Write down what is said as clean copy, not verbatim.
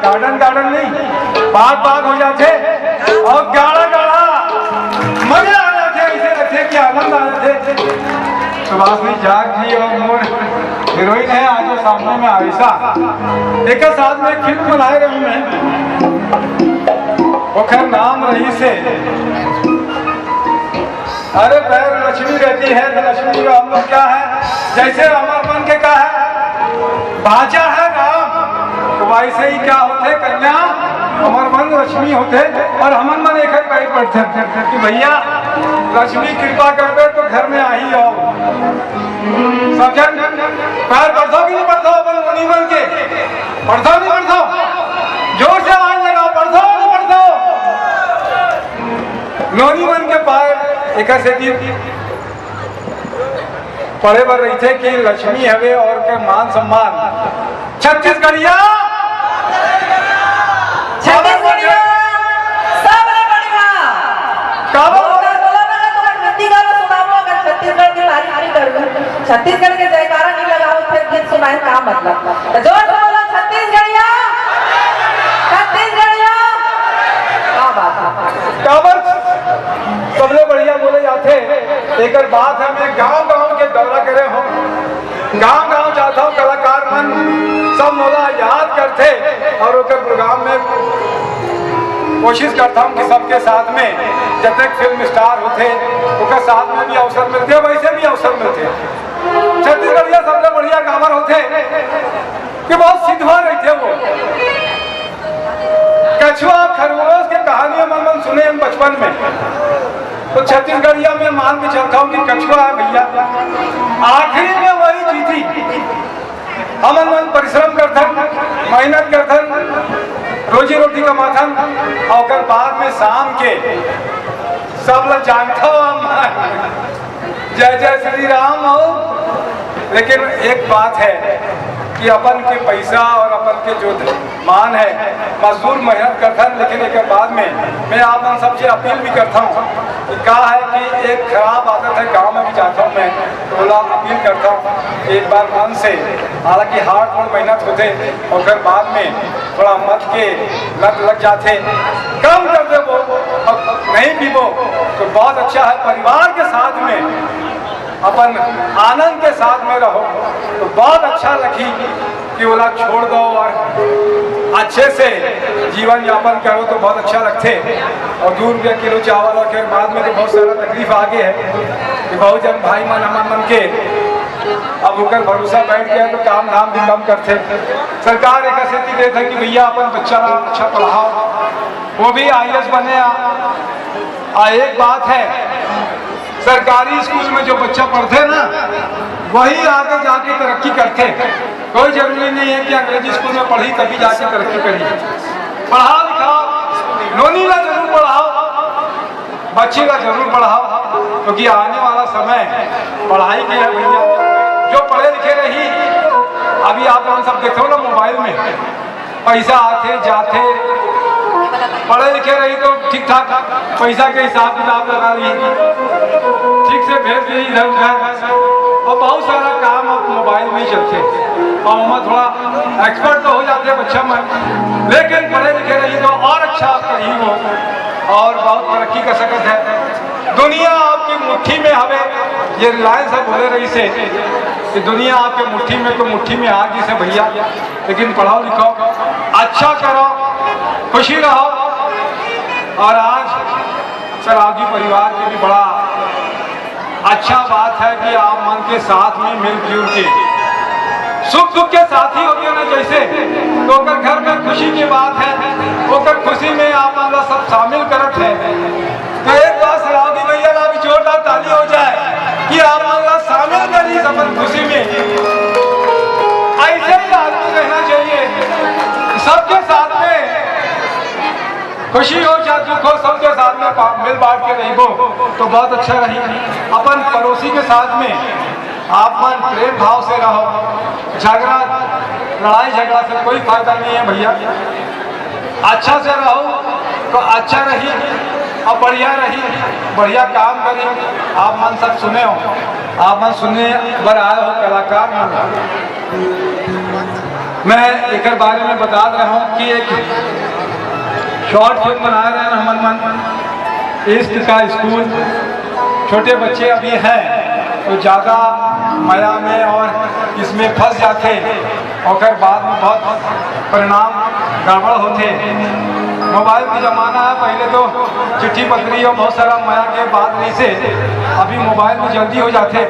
Garden नहीं, बाग हो जाते और गाढ़ा मजा आ जाते, ऐसे लगते कि आनंद आ जाते। सुभाषनी जाग जी और मोर हीरोइन है आज सामने में आयशा, एक साथ में फिल्म बनाए रही मैं, वो खैर नाम रही से। अरे पैर लक्ष्मी रहती है तो लक्ष्मी का हम लोग क्या है, जैसे अमरमन के का है भाजा है राम, तो वैसे ही क्या होते कन्या अमरमन लक्ष्मी होते, और हमन मन एक पैर पढ़ते कि भैया लक्ष्मी कृपा कर दे तो घर में आ ही आओ। समझे? पैर पढ़ो कि नहीं पढ़ो, अपन मुनि बन के पढ़ो नहीं पढ़ो, जोर से आवाज लगाओ, पढ़ो नहीं पढ़ो। लोनी बन के पैर एक ऐसे पढ़े बर रही थे कि लक्ष्मी हवे और के मान सम्मान छत्तीसगढ़िया छत्तीसगढ़ के जयकारा नहीं लगाओ फिर गीत सुनाए का मतलब, जोर से बोलो छत्तीसगढ़िया छत्तीसगढ़िया। क्या बात है, काबर सबले बढ़िया बोले जाते। एक बात है, मैं गांव के दौरा करे हो, गांव जाता हूँ, कलाकार मन सब मोला याद करते और उनके प्रोग्राम में कोशिश करता हूँ कि सबके साथ में जब तक फिल्म स्टार होते उनके साथ में भी अवसर मिलते, वैसे भी अवसर मिलते। छत्तीसगढ़िया सबसे बढ़िया कामर होते कि बहुत सिद्धवा रहते वो। कछुआ खरगोश के कहानियां मन सुने हम बचपन में, तो छत्तीसगढ़िया में मान के चलता हूँ कि कछुआ है भैया, आखिरी में वही जीती। हम मन परिश्रम करथन, मेहनत करथन, रोजी रोटी कमाथन, और बाद में शाम के सब लोग जानता हो जय जय श्री राम हो। लेकिन एक बात है कि अपन के पैसा और अपन के जो मान है मजदूर मेहनत करता है, लेकिन एक बाद में मैं आप सबसे अपील भी करता हूँ कि कहा है कि एक खराब आदत है, गांव में भी जाता हूँ मैं तो अपील करता हूँ एक बार मन से, हालांकि हार्ड और मेहनत होते और फिर बाद में थोड़ा मत के लत लग जाते, कम कर दे वो नहीं भी वो तो बहुत अच्छा है। परिवार के साथ में अपन आनंद के साथ में रहो तो बहुत अच्छा लगी कि बोला छोड़ दो और अच्छे से जीवन यापन करो तो बहुत अच्छा लगते। और ₹2 किलो चावल और फिर बाद में तो बहुत सारा तकलीफ आगे है कि बहुत जन भाई मन अमन मन के अब होकर भरोसा बैठ गया तो काम धाम भी कम करते। सरकार एक ऐसी देती है कि भैया अपन बच्चा अच्छा पढ़ाओ, वो भी IAS बने। एक बात है, सरकारी स्कूल में जो बच्चा पढ़ते ना वही आगे जाके तरक्की करते। कोई जरूरी नहीं है कि अंग्रेजी स्कूल में पढ़ी तभी जाके तरक्की करी। पढ़ाओ लिखाओ, नोनी ला जरूर पढ़ाओ, बच्चे का जरूर पढ़ाओ, क्योंकि आने वाला समय पढ़ाई की है भैया। जो पढ़े लिखे रही, अभी आप लोग सब देखते हो ना मोबाइल में पैसा आते जाते, पढ़े लिखे रही तो ठीक ठाक पैसा के हिसाब किताब लगा ली, ठीक से भेज दी इधर उधर, और बहुत सारा काम अब मोबाइल में ही चलते और वहाँ थोड़ा एक्सपर्ट तो हो जाते हैं बच्चा मन, लेकिन पढ़े लिखे रही तो और अच्छा कहीं हो और बहुत तरक्की कर सकते हैं। दुनिया आपकी मुट्ठी में हवे, ये रिलायंस है बोले रही से कि दुनिया आपके मुट्ठी में तो मुट्ठी में आ गई से भैया। लेकिन पढ़ाओ लिखाओ, अच्छा करो, खुशी रहो। और आज सरागी परिवार के भी बड़ा अच्छा बात है कि आप मन के साथ में मिलजुल के सुख दुख के साथी होते हैं ना, जैसे तो घर में खुशी की बात है, ओकर खुशी में आप मतलब सब शामिल करते हैं। तो एक बात सरागी भैया ना भी जोरदार ताली हो जाए कि आप मतलब शामिल करिए अपन खुशी में। ऐसे ही आदमी रहना चाहिए, सबके साथ में खुशी हो चाहे दुख हो, सबके साथ में मिल बांट के रहो तो बहुत अच्छा रही। अपन पड़ोसी के साथ में आप मन प्रेम भाव से रहो, झगड़ा लड़ाई झगड़ा से कोई फायदा नहीं है भैया। अच्छा से रहो तो अच्छा रही और बढ़िया रही, बढ़िया काम करी। आप मन सब सुने हो, आप मन सुनने बर आए हो कलाकार मन, मैं एक बारे में बता रहा हूँ कि एक शॉर्ट फिल्म बना रहे हैं हमन मन इश्क का स्कूल। छोटे बच्चे अभी हैं तो ज़्यादा माया में और इसमें फंस जाते और बाद में बहुत परिणाम गड़बड़ होते। मोबाइल की ज़माना है, पहले तो चिट्ठी पत्री और बहुत सारा माया के बाद नहीं से अभी मोबाइल में जल्दी हो जाते।